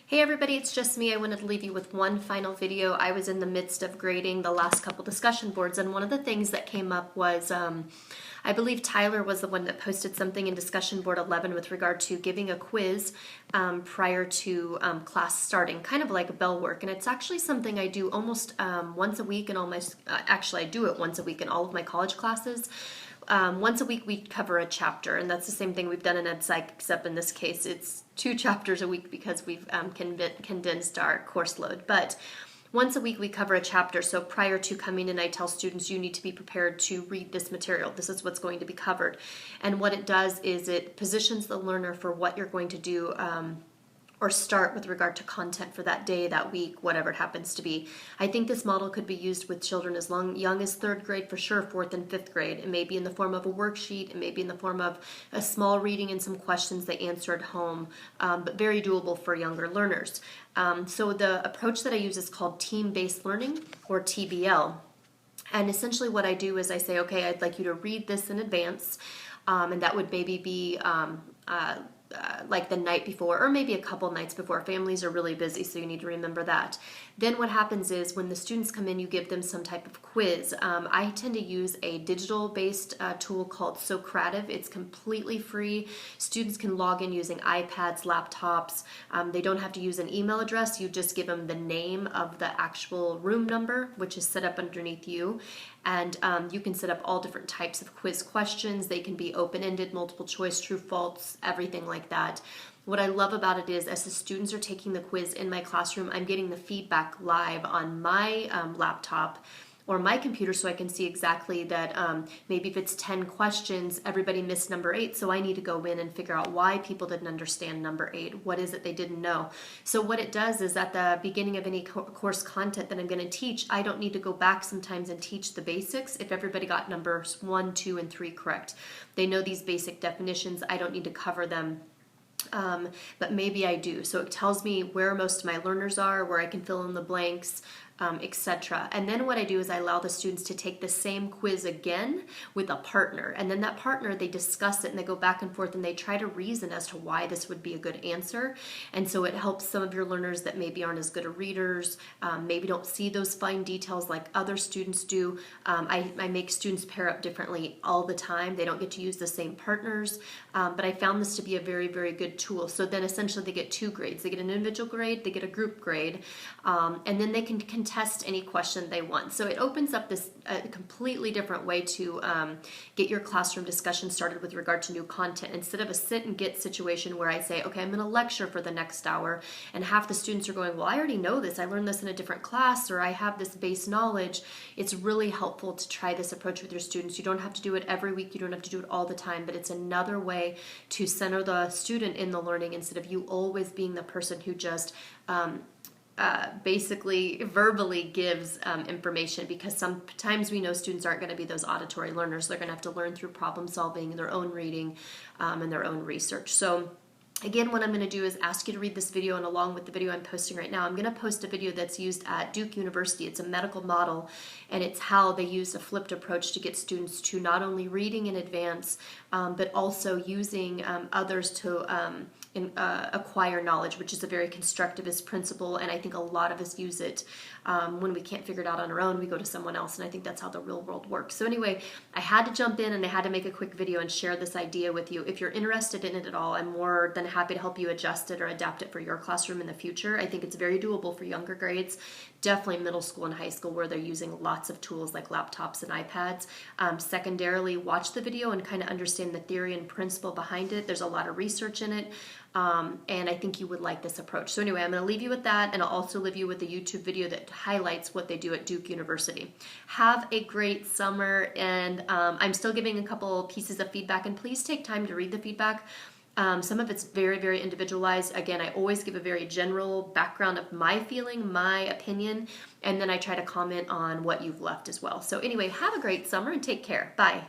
Hey everybody, it's just me. I wanted to leave you with one final video. I was in the midst of grading the last couple discussion boards, and one of the things that came up was I believe Tyler was the one that posted something in discussion board 11 with regard to giving a quiz prior to class starting, kind of like bell work. And it's actually something I do almost once a week in all my, actually I do it once a week in all of my college classes. Once a week we cover a chapter, and that's the same thing we've done in Ed Psych, except in this case it's 2 chapters a week because we've condensed our course load. But once a week we cover a chapter, so prior to coming in I tell students you need to be prepared to read this material. This is what's going to be covered. And what it does is it positions the learner for what you're going to do or start with regard to content for that day, that week, whatever it happens to be. I think this model could be used with children as young as 3rd grade for sure, 4th and 5th grade. It may be in the form of a worksheet, it may be in the form of a small reading and some questions they answer at home, but very doable for younger learners. So the approach that I use is called team-based learning, or TBL. And essentially what I do is I say, okay, I'd like you to read this in advance, and that would maybe be like the night before, or maybe a couple nights before. Families are really busy, so you need to remember that. Then what happens is when the students come in, you give them some type of quiz. I tend to use a digital-based tool called Socrative. It's completely free. Students can log in using iPads, laptops. They don't have to use an email address. You just give them the name of the actual room number, which is set up underneath you. And you can set up all different types of quiz questions. They can be open-ended, multiple choice, true, false, everything like that. What I love about it is as the students are taking the quiz in my classroom, I'm getting the feedback live on my laptop or my computer, so I can see exactly that maybe if it's 10 questions, everybody missed number 8, so I need to go in and figure out why people didn't understand number 8. What is it they didn't know? So what it does is at the beginning of any course content that I'm going to teach, I don't need to go back sometimes and teach the basics if everybody got numbers 1, 2, and 3 correct. They know these basic definitions. I don't need to cover them. But maybe I do. So it tells me where most of my learners are, where I can fill in the blanks, etc. And then what I do is I allow the students to take the same quiz again with a partner. And then that partner, they discuss it and they go back and forth and they try to reason as to why this would be a good answer. And so it helps some of your learners that maybe aren't as good at readers, maybe don't see those fine details like other students do. I make students pair up differently all the time. They don't get to use the same partners, but I found this to be a very, very good tool. So then essentially they get 2 grades. They get an individual grade, they get a group grade, and then they can contest any question they want. So it opens up this completely different way to get your classroom discussion started with regard to new content. Instead of a sit and get situation where I say, okay, I'm going to lecture for the next hour, and half the students are going, well, I already know this. I learned this in a different class, or I have this base knowledge. It's really helpful to try this approach with your students. You don't have to do it every week. You don't have to do it all the time, but it's another way to center the student in the learning instead of you always being the person who just basically verbally gives information, because sometimes we know students aren't going to be those auditory learners. They're going to have to learn through problem solving and their own reading and their own research. So again, what I'm going to do is ask you to read this video, and along with the video I'm posting right now, I'm going to post a video that's used at Duke University. It's a medical model, and it's how they use a flipped approach to get students to not only reading in advance, but also using others to acquire knowledge, which is a very constructivist principle, and I think a lot of us use it when we can't figure it out on our own. We go to someone else, and I think that's how the real world works. So anyway, I had to jump in and I had to make a quick video and share this idea with you. If you're interested in it at all, I'm more than happy to help you adjust it or adapt it for your classroom in the future. I think it's very doable for younger grades, definitely middle school and high school, where they're using lots of tools like laptops and iPads. Secondarily, watch the video and kind of understand the theory and principle behind it. There's a lot of research in it, and I think you would like this approach. So anyway, I'm going to leave you with that, and I'll also leave you with a YouTube video that highlights what they do at Duke University. Have a great summer, and I'm still giving a couple pieces of feedback, and please take time to read the feedback. Some of it's very, very individualized. Again, I always give a very general background of my feeling, my opinion, and then I try to comment on what you've left as well. So anyway, have a great summer and take care. Bye.